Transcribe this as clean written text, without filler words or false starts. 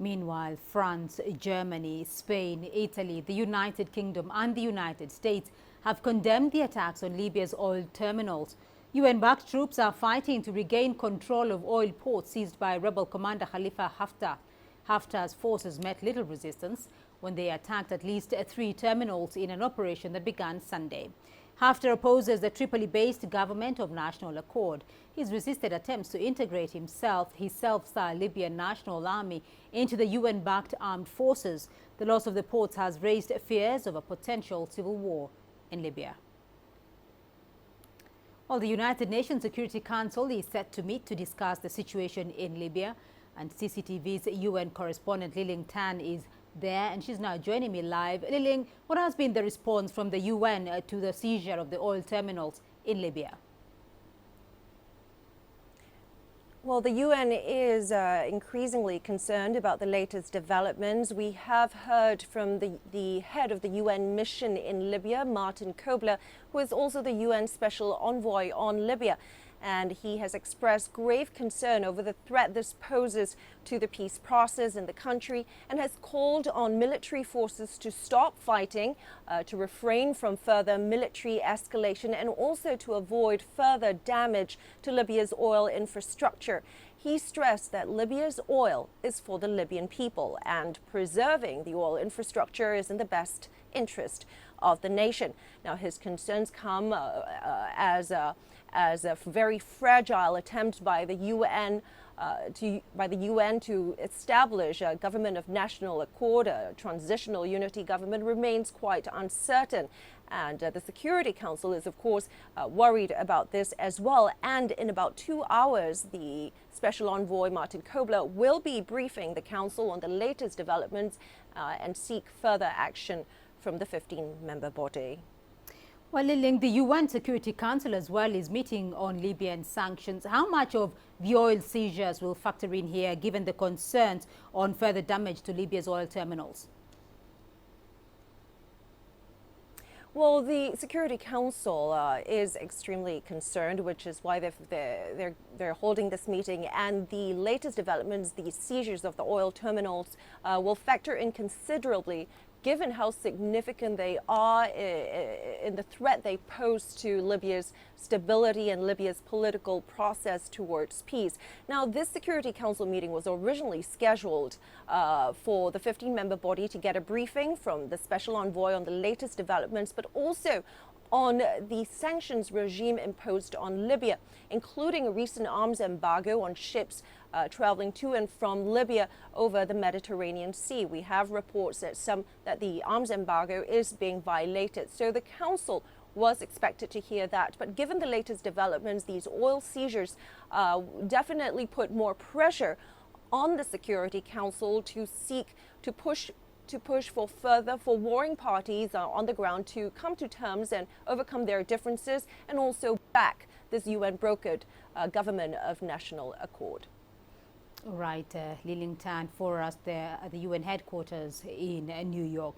Meanwhile, France, Germany, Spain, Italy, the United Kingdom and the United States have condemned the attacks on Libya's oil terminals. UN-backed troops are fighting to regain control of oil ports seized by rebel commander Khalifa Haftar. Haftar's forces met little resistance when they attacked at least 3 terminals in an operation that began Sunday. Haftar opposes the Tripoli-based government of national accord. He's resisted attempts to integrate his self-styled Libyan National Army into the UN-backed armed forces. The loss of the ports has raised fears of a potential civil war in Libya. Well, the United Nations Security Council is set to meet to discuss the situation in Libya, and CCTV's UN correspondent Liling Tan is there, and she's now joining me live. Liling, what has been the response from the UN to the seizure of the oil terminals in Libya? Well, the UN is increasingly concerned about the latest developments. We have heard from the head of the UN mission in Libya, Martin Kobler, who is also the UN Special Envoy on Libya. And he has expressed grave concern over the threat this poses to the peace process in the country, and has called on military forces to stop fighting, to refrain from further military escalation, and also to avoid further damage to Libya's oil infrastructure. He stressed that Libya's oil is for the Libyan people, and preserving the oil infrastructure is in the best interest of the nation. Now, his concerns come as a very fragile attempt by the UN to establish a government of national accord. A transitional unity government remains quite uncertain, and the Security Council is, of course, worried about this as well. And in about 2 hours, the Special Envoy Martin Kobler will be briefing the Council on the latest developments and seek further action from the 15-member body. Well, Liling, the UN Security Council as well is meeting on Libyan sanctions. How much of the oil seizures will factor in here, given the concerns on further damage to Libya's oil terminals? Well, the Security Council is extremely concerned, which is why they're holding this meeting. And the latest developments, the seizures of the oil terminals, will factor in considerably, given how significant they are in the threat they pose to Libya's stability and Libya's political process towards peace. Now, this Security Council meeting was originally scheduled for the 15-member body to get a briefing from the Special Envoy on the latest developments, but also on the sanctions regime imposed on Libya, including a recent arms embargo on ships traveling to and from Libya over the Mediterranean Sea. We have reports that the arms embargo is being violated. So the Council was expected to hear that. But given the latest developments, these oil seizures definitely put more pressure on the Security Council to seek to push for warring parties on the ground to come to terms and overcome their differences, and also back this UN-brokered government of national accord. Right, Liling Tan for us there at the UN headquarters in New York.